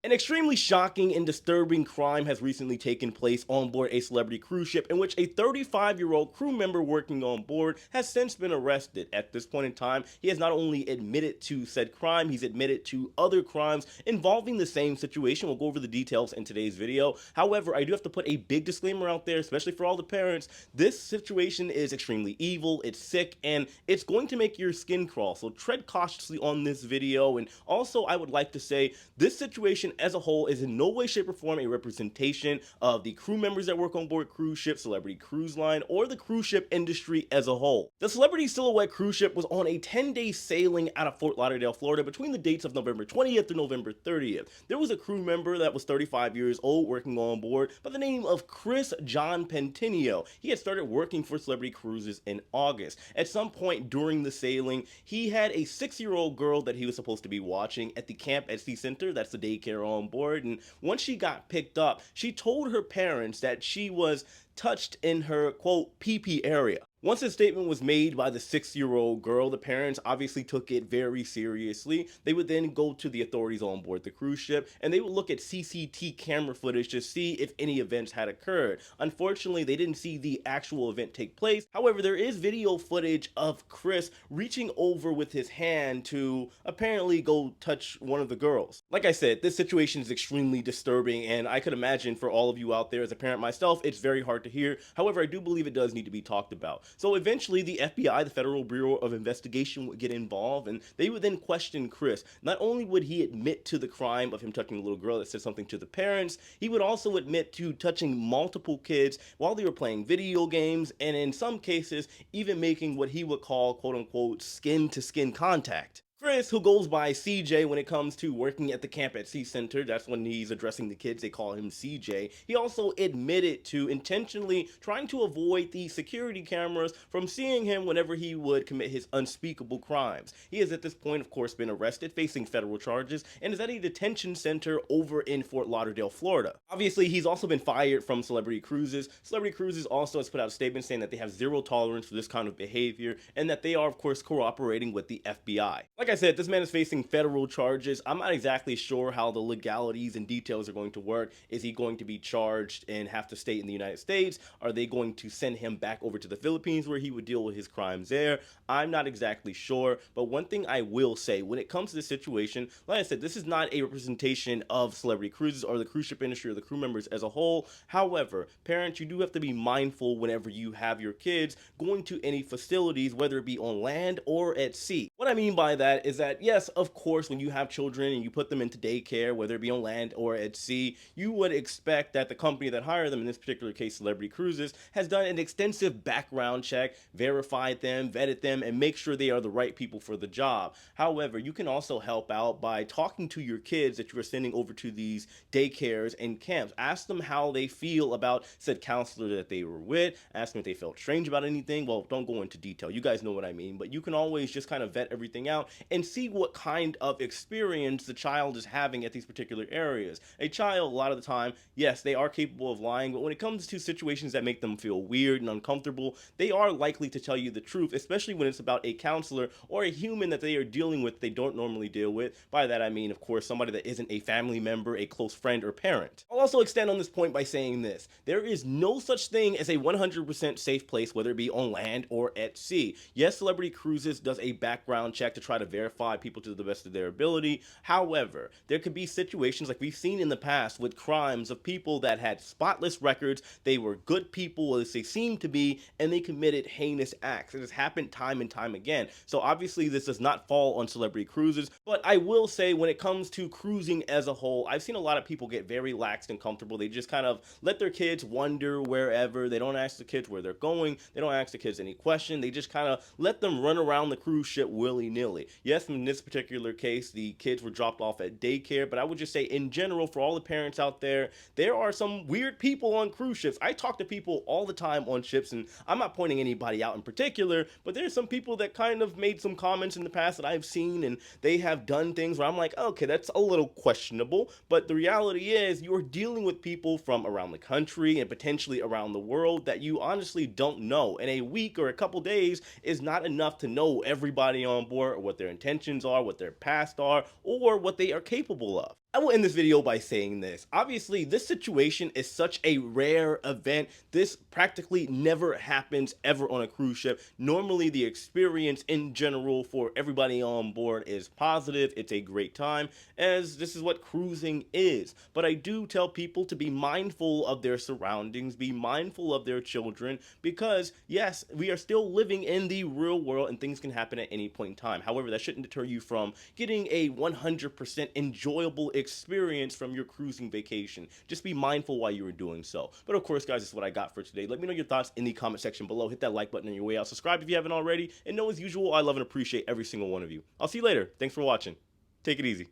An extremely shocking and disturbing crime has recently taken place on board a celebrity cruise ship in which a 35-year-old crew member working on board has since been arrested. At this point in time, he has not only admitted to said crime, he's admitted to other crimes involving the same situation. We'll go over the details in today's video. However, I do have to put a big disclaimer out there, especially for all the parents. This situation is extremely evil, it's sick, and it's going to make your skin crawl. So tread cautiously on this video. And also, I would like to say this situation as a whole is in no way, shape, or form a representation of the crew members that work on board cruise ships, Celebrity Cruise Line, or the cruise ship industry as a whole. The Celebrity Silhouette cruise ship was on a 10-day sailing out of Fort Lauderdale, Florida between the dates of November 20th to November 30th. There was a crew member that was 35 years old working on board by the name of Chris John Pentinio. He had started working for Celebrity Cruises in August. At some point during the sailing, he had a 6-year-old girl that he was supposed to be watching at the Camp at Sea Center, that's the daycare on board, and once she got picked up, she told her parents that she was touched in her quote pee area. Once a statement was made by the 6-year-old girl, the parents obviously took it very seriously. They would then go to the authorities on board the cruise ship and they would look at CCTV camera footage to see if any events had occurred. Unfortunately, they didn't see the actual event take place. However, there is video footage of Chris reaching over with his hand to apparently go touch one of the girls. Like I said, this situation is extremely disturbing, and I could imagine for all of you out there, as a parent myself, it's very hard to hear. However, I do believe it does need to be talked about. So eventually the FBI, the Federal Bureau of Investigation, would get involved, and they would then question Chris. Not only would he admit to the crime of him touching a little girl that said something to the parents, he would also admit to touching multiple kids while they were playing video games, and in some cases even making what he would call quote unquote skin to skin contact. Chris, who goes by CJ when it comes to working at the Camp at Sea Center, that's when he's addressing the kids, they call him CJ. He also admitted to intentionally trying to avoid the security cameras from seeing him whenever he would commit his unspeakable crimes. He has at this point, of course, been arrested, facing federal charges, and is at a detention center over in Fort Lauderdale, Florida. Obviously, he's also been fired from Celebrity Cruises. Celebrity Cruises also has put out a statement saying that they have zero tolerance for this kind of behavior, and that they are, of course, cooperating with the FBI. Like I said, this man is facing federal charges. I'm not exactly sure how the legalities and details are going to work. Is he going to be charged and have to stay in the United States? Are they going to send him back over to the Philippines where he would deal with his crimes there? I'm not exactly sure, but one thing I will say, when it comes to this situation, like I said, this is not a representation of Celebrity Cruises or the cruise ship industry or the crew members as a whole. However, parents, you do have to be mindful whenever you have your kids going to any facilities, whether it be on land or at sea. What I mean by that is that, yes, of course, when you have children and you put them into daycare, whether it be on land or at sea, you would expect that the company that hired them, in this particular case Celebrity Cruises, has done an extensive background check, verified them, vetted them, and make sure they are the right people for the job. However, you can also help out by talking to your kids that you are sending over to these daycares and camps. Ask them how they feel about said counselor that they were with. Ask them if they felt strange about anything. Well, don't go into detail. You guys know what I mean, but you can always just kind of vet everything out and see what kind of experience the child is having at these particular areas. A child, a lot of the time, yes, they are capable of lying, but when it comes to situations that make them feel weird and uncomfortable, they are likely to tell you the truth, especially when it's about a counselor or a human that they are dealing with they don't normally deal with. By that I mean, of course, somebody that isn't a family member, a close friend, or parent. I'll also extend on this point by saying this: there is no such thing as a 100% safe place, whether it be on land or at sea. Yes, Celebrity Cruises does a background check to try to verify people to the best of their ability. However, there could be situations like we've seen in the past with crimes of people that had spotless records, they were good people as they seemed to be, and they committed heinous acts. It has happened time and time again. So obviously this does not fall on Celebrity Cruises, but I will say when it comes to cruising as a whole, I've seen a lot of people get very lax and comfortable. They just kind of let their kids wander wherever. They don't ask the kids where they're going. They don't ask the kids any question. They just kind of let them run around the cruise ship willy-nilly. Yes, in this particular case, the kids were dropped off at daycare, but I would just say in general, for all the parents out there, there are some weird people on cruise ships. I talk to people all the time on ships, and I'm not pointing anybody out in particular, but there's some people that kind of made some comments in the past that I've seen, and they have done things where I'm like, okay, that's a little questionable. But the reality is you're dealing with people from around the country and potentially around the world that you honestly don't know, and a week or a couple days is not enough to know everybody on board or what their intentions are, what their past are, or what they are capable of. I will end this video by saying this. Obviously, this situation is such a rare event. This practically never happens ever on a cruise ship. Normally, the experience in general for everybody on board is positive. It's a great time, as this is what cruising is. But I do tell people to be mindful of their surroundings, be mindful of their children, because yes, we are still living in the real world and things can happen at any point in time. However, that shouldn't deter you from getting a 100% enjoyable experience from your cruising vacation. Just be mindful while you are doing so. But of course, guys, this is what I got for today. Let me know your thoughts in the comment section below. Hit that like button on your way out. Subscribe if you haven't already. And know, as usual, I love and appreciate every single one of you. I'll see you later. Thanks for watching. Take it easy.